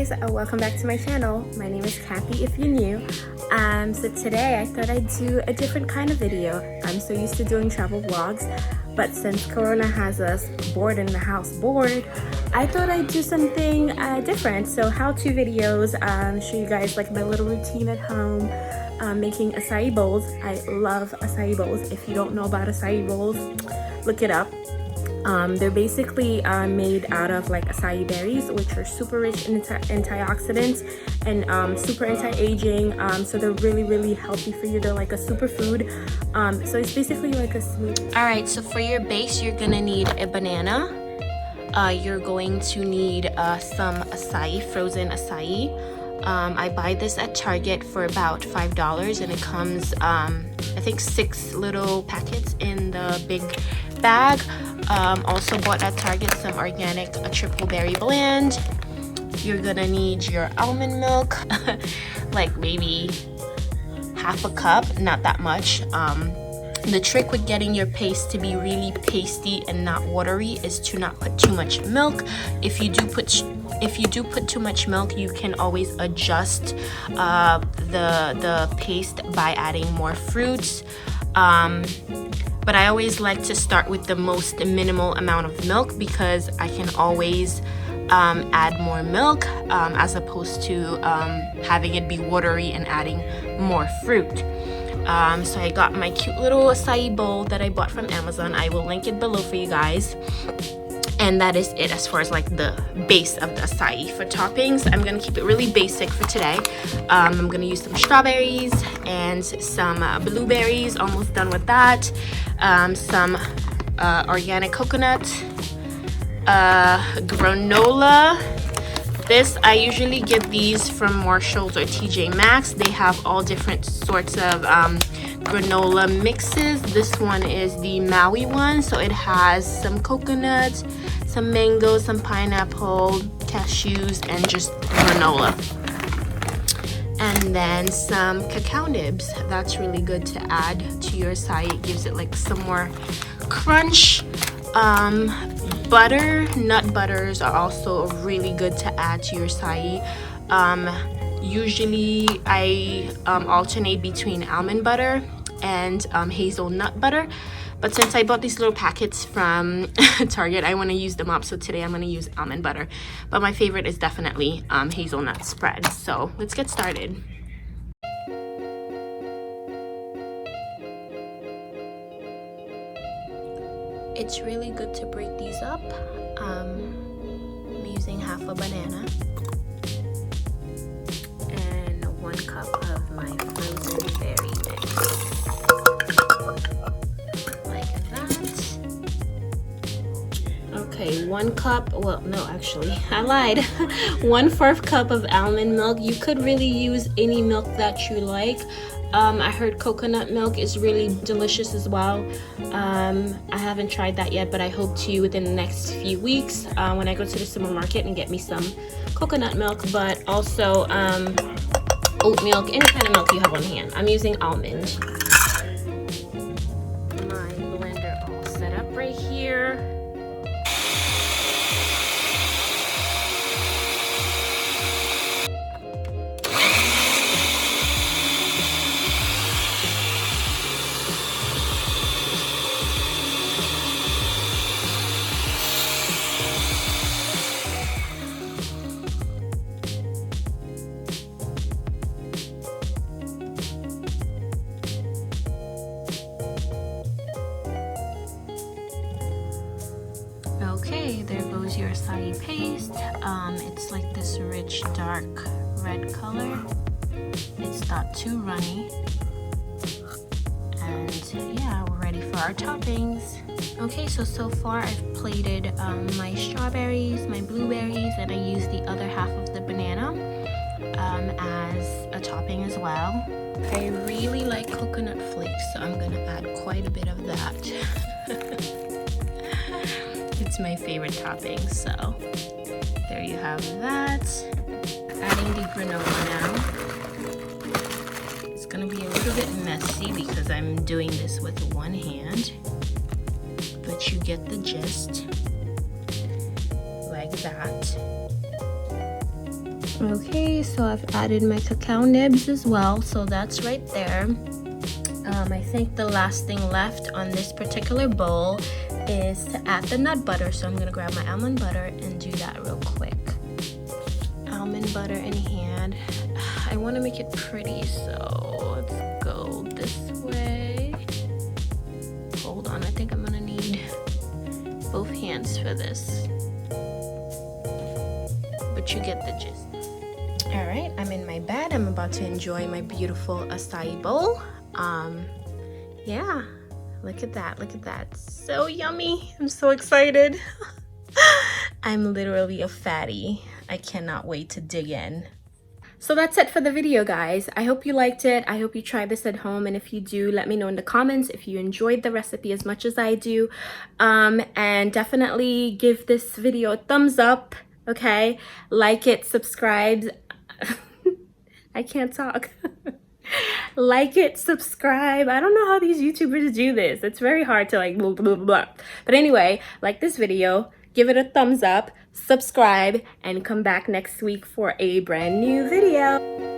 guys, welcome back to my channel. My name is Kathy if you're new. So today I thought I'd do a different kind of video. I'm so used to doing travel vlogs, but since Corona has us bored in the house, I thought I'd do something different. So how-to videos, show you guys like my little routine at home, making acai bowls. I love acai bowls. If you don't know about acai bowls, look it up. They're basically made out of like acai berries, which are super rich in antioxidants and super anti-aging. So they're really healthy for you. They're like a superfood. So it's basically like a smoothie. All right, so for your base, you're gonna need a banana. You're going to need some acai, frozen acai. I buy this at Target for about $5, and it comes I think 6 little packets in the big bag. Also bought at Target some organic triple berry blend. You're gonna need your almond milk, like maybe half a cup, not that much. The trick with getting your paste to be really pasty and not watery is to not put too much milk. If you do put too much milk, you can always adjust the paste by adding more fruits. But I always like to start with the most minimal amount of milk because I can always add more milk as opposed to having it be watery and adding more fruit. So I got my cute little acai bowl that I bought from Amazon. I will link it below for you guys. And that is it as far as like the base of the acai. For toppings, I'm gonna keep it really basic for today. I'm gonna use some strawberries and some blueberries, almost done with that. Some organic coconut, granola. This, I usually get these from Marshalls or TJ Maxx. They have all different sorts of granola mixes. This one is the Maui one, so it has some coconut, some mango, some pineapple, cashews, and just granola. And then some cacao nibs. That's really good to add to your acai. It gives it like some more crunch. Butter, nut butters are also really good to add to your acai. Usually I alternate between almond butter and hazelnut butter, but since I bought these little packets from Target, I want to use them up, so today I'm going to use almond butter, but my favorite is definitely hazelnut spread. So let's get started. It's really good to break these up. I'm using half a banana and 1 cup of my frozen berry mix. Like that. Okay, 1 cup, well, no, actually, I lied. 1/4 cup of almond milk. You could really use any milk that you like. I heard coconut milk is really delicious as well. I haven't tried that yet, but I hope to within the next few weeks when I go to the supermarket and get me some coconut milk, but also oat milk, any kind of milk you have on hand. I'm using almond. My blender all set up right here. Okay, there goes your acai paste. It's like this rich dark red color. It's not too runny. And yeah, we're ready for our toppings. Okay, so far I've plated my strawberries, my blueberries, and I used the other half of the banana as a topping as well. I really like coconut flakes, so I'm gonna add quite a bit of that. It's my favorite topping, so there you have that. Adding the granola now. It's gonna be a little bit messy because I'm doing this with one hand, but you get the gist, like that. Okay, so I've added my cacao nibs as well, so that's right there. I think the last thing left on this particular bowl is to add the nut butter, so I'm gonna grab my almond butter and do that real quick. Almond butter in hand. I want to make it pretty, so let's go this way. Hold on, I think I'm gonna need both hands for this, but you get the gist. All right, I'm in my bed. I'm about to enjoy my beautiful acai bowl. Yeah, look at that, so yummy. I'm so excited. I'm literally a fatty. I cannot wait to dig in. So that's it for the video, guys. I hope you liked it. I hope you try this at home, and if you do, let me know in the comments if you enjoyed the recipe as much as I do. And definitely give this video a thumbs up, okay? Like it, subscribe. I can't talk. Like it, subscribe. I don't know how these YouTubers do this. It's very hard to like blah, blah, blah. But anyway, like this video, give it a thumbs up, subscribe, and come back next week for a brand new video.